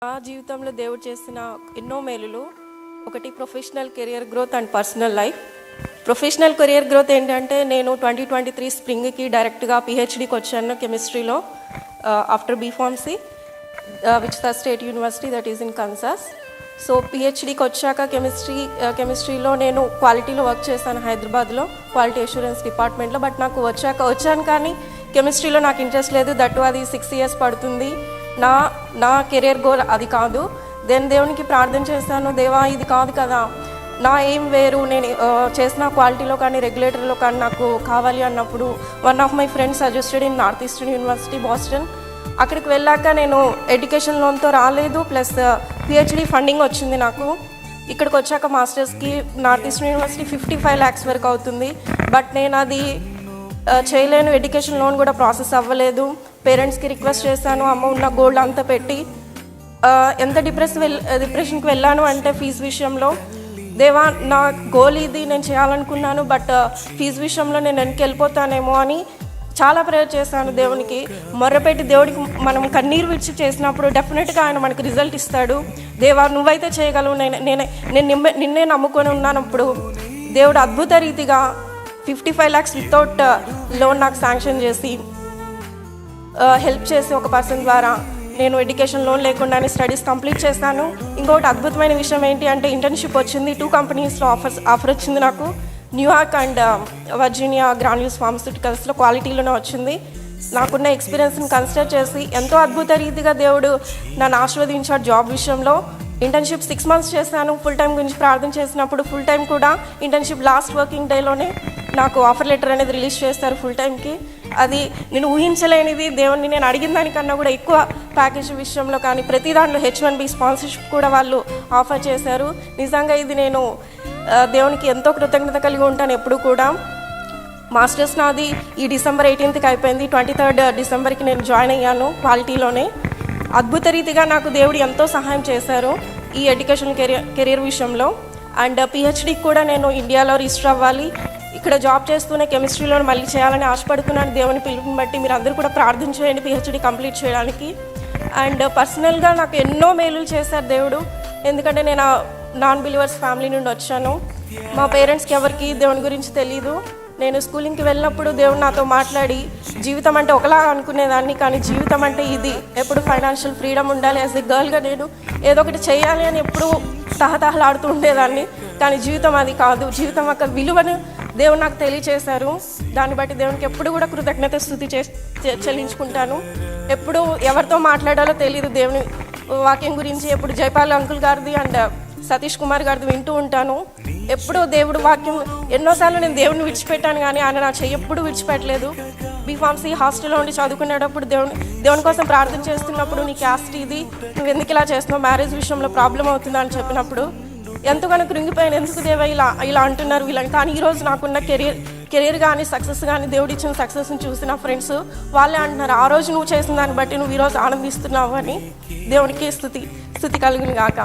నా జీవితంలో దేవుడు చేసిన ఎన్నో మేలులు. ఒకటి professional career growth and personal life. Professional career growth ఏంటంటే నేను 2023 స్ప్రింగ్కి డైరెక్ట్గా పిహెచ్డికి వచ్చాను కెమిస్ట్రీలో after B pharmacy which the state university that is in Kansas. So పిహెచ్డికి వచ్చాక కెమిస్ట్రీలో నేను క్వాలిటీలో వర్క్ చేశాను హైదరాబాద్లో, క్వాలిటీ అష్యూరెన్స్ డిపార్ట్మెంట్లో. బట్ నాకు వచ్చాను కానీ కెమిస్ట్రీలో నాకు ఇంట్రెస్ట్ లేదు. దట్టు అది 6 years పడుతుంది. నా కెరియర్ గోల్ అది కాదు. దేవునికి ప్రార్థన చేశాను, దేవా ఇది కాదు కదా, నా ఏం వేరు, నేను చేసిన క్వాలిటీలో కానీ రెగ్యులేటర్లో కానీ నాకు కావాలి అన్నప్పుడు one of my friends suggested in north eastern university Boston. అక్కడికి వెళ్ళాక నేను ఎడ్యుకేషన్ లోన్తో రాలేదు, ప్లస్ పిహెచ్డి ఫండింగ్ వచ్చింది నాకు. ఇక్కడికి వచ్చాక మాస్టర్స్కి నార్త్ ఈస్టర్న్ యూనివర్సిటీ 55 lakhs వరకు అవుతుంది. బట్ నేను అది చేయలేను, ఎడ్యుకేషన్ లోన్ కూడా ప్రాసెస్ అవ్వలేదు. పేరెంట్స్కి రిక్వెస్ట్ చేశాను, అమ్మ ఉన్న గోల్డ్ అంతా పెట్టి. ఎంత డిప్రెషన్కి వెళ్ళాను అంటే ఫీజు విషయంలో, దేవా నా గోల్ ఇది, నేను చేయాలనుకున్నాను బట్ ఫీజు విషయంలో నేను వెనక్కి వెళ్ళిపోతానేమో అని చాలా ప్రేయర్ చేశాను. దేవునికి మొర్రపెట్టి దేవుడికి మనం కన్నీరు విడిచి చేసినప్పుడు డెఫినెట్గా ఆయన మనకు రిజల్ట్ ఇస్తాడు. దేవా నువ్వైతే చేయగలవు, నేను నిన్నే నమ్ముకొని ఉన్నానప్పుడు దేవుడు అద్భుత రీతిగా 55 lakhs వితౌట్ లోన్ నాకు శాంక్షన్ చేసి హెల్ప్ చేసి ఒక పర్సన్ ద్వారా నేను ఎడ్యుకేషన్ లోన్ లేకుండానే స్టడీస్ కంప్లీట్ చేశాను. ఇంకొకటి అద్భుతమైన విషయం ఏంటి అంటే ఇంటర్న్షిప్ వచ్చింది. 2 companiesలో ఆఫర్ వచ్చింది నాకు. న్యూయార్క్ అండ్ వర్జీనియా గ్రాన్యూల్స్ ఫార్మస్యూటికల్స్లో క్వాలిటీలోనే వచ్చింది. నాకున్న ఎక్స్పీరియన్స్ని కన్సిడర్ చేసి ఎంతో అద్భుత రీతిగా దేవుడు నన్ను ఆశీర్వదించాడు జాబ్ విషయంలో. ఇంటర్న్షిప్ 6 months చేశాను. ఫుల్ టైం గురించి ప్రార్థన చేసినప్పుడు ఫుల్ టైం కూడా ఇంటర్న్షిప్ లాస్ట్ వర్కింగ్ డేలోనే నాకు ఆఫర్ లెటర్ అనేది రిలీజ్ చేస్తారు ఫుల్ టైంకి. అది నేను ఊహించలేనిది. దేవుణ్ణి నేను అడిగిన దానికన్నా కూడా ఎక్కువ ప్యాకేజ్ విషయంలో కానీ ప్రతి దాంట్లో H1B స్పాన్సర్షిప్ కూడా వాళ్ళు ఆఫర్ చేశారు. నిజంగా ఇది నేను దేవునికి ఎంతో కృతజ్ఞత కలిగి ఉంటాను ఎప్పుడు కూడా. మాస్టర్స్ నాది ఈ December 18th అయిపోయింది. 23rd December నేను జాయిన్ అయ్యాను క్వాలిటీలోనే. అద్భుత రీతిగా నాకు దేవుడు ఎంతో సహాయం చేశారు ఈ ఎడ్యుకేషన్ కెరియర్ విషయంలో. అండ్ పిహెచ్డికి కూడా నేను ఇండియాలో రిజిస్టర్ అవ్వాలి. ఇక్కడ జాబ్ చేస్తూనే కెమిస్ట్రీలో మళ్ళీ చేయాలని ఆశపడుతున్నాను. దేవుని పిలుపుని బట్టి మీరు అందరూ కూడా ప్రార్థన చేయండి పిహెచ్డి కంప్లీట్ చేయడానికి. అండ్ పర్సనల్గా నాకు ఎన్నో మేలులు చేశారు దేవుడు. ఎందుకంటే నేను నాన్ బిలీవర్స్ ఫ్యామిలీ నుండి వచ్చాను. మా పేరెంట్స్కి ఎవరికి దేవుని గురించి తెలీదు. నేను స్కూలింగ్కి వెళ్ళినప్పుడు దేవుడు నాతో మాట్లాడి జీవితం అంటే ఒకలా అనుకునేదాన్ని, కానీ జీవితం అంటే ఇది, ఎప్పుడు ఫైనాన్షియల్ ఫ్రీడమ్ ఉండాలి. యాజ్ ఎ గర్ల్గా నేను ఏదో ఒకటి చేయాలి అని ఎప్పుడు తహతహలాడుతూ ఉండేదాన్ని. కానీ జీవితం అది కాదు. జీవితం యొక్క విలువను దేవుడు నాకు తెలియచేశారు. దాన్ని బట్టి దేవునికి ఎప్పుడు కూడా కృతజ్ఞత స్తుతి చెల్లించుకుంటాను. ఎప్పుడు ఎవరితో మాట్లాడాలో తెలియదు దేవుని వాక్యం గురించి. ఎప్పుడు జైపాల్ అంకుల్ గారిది అండ్ సతీష్ కుమార్ గారిది వింటూ ఉంటాను. ఎప్పుడూ దేవుడు వాక్యం ఎన్నోసార్లు నేను దేవుడిని విడిచిపెట్టాను, కానీ ఆయన నా చెయ్యి ఎప్పుడు విడిచిపెట్టలేదు. బీఫార్మసీ హాస్టల్లో ఉండి చదువుకునేటప్పుడు దేవుని కోసం ప్రార్థన చేస్తున్నప్పుడు నీ క్యాస్ట్ ఇది, నువ్వు ఎందుకు ఇలా చేస్తున్నావు, మ్యారేజ్ విషయంలో ప్రాబ్లం అవుతుందా అని చెప్పినప్పుడు ఎంతగానో కృంగిపోయాను. ఎందుకు దేవా ఇలా అంటున్నారు వీళ్ళని. కానీ ఈరోజు నాకున్న కెరీర్ కానీ సక్సెస్ కానీ దేవుడు ఇచ్చిన సక్సెస్ని చూసి నా ఫ్రెండ్స్ వాళ్ళే అంటున్నారు, ఆ రోజు నువ్వు చేసిన దాన్ని బట్టి నువ్వు ఈరోజు ఆనందిస్తున్నావు అని. దేవునికి స్తుతి కలుగును గాక.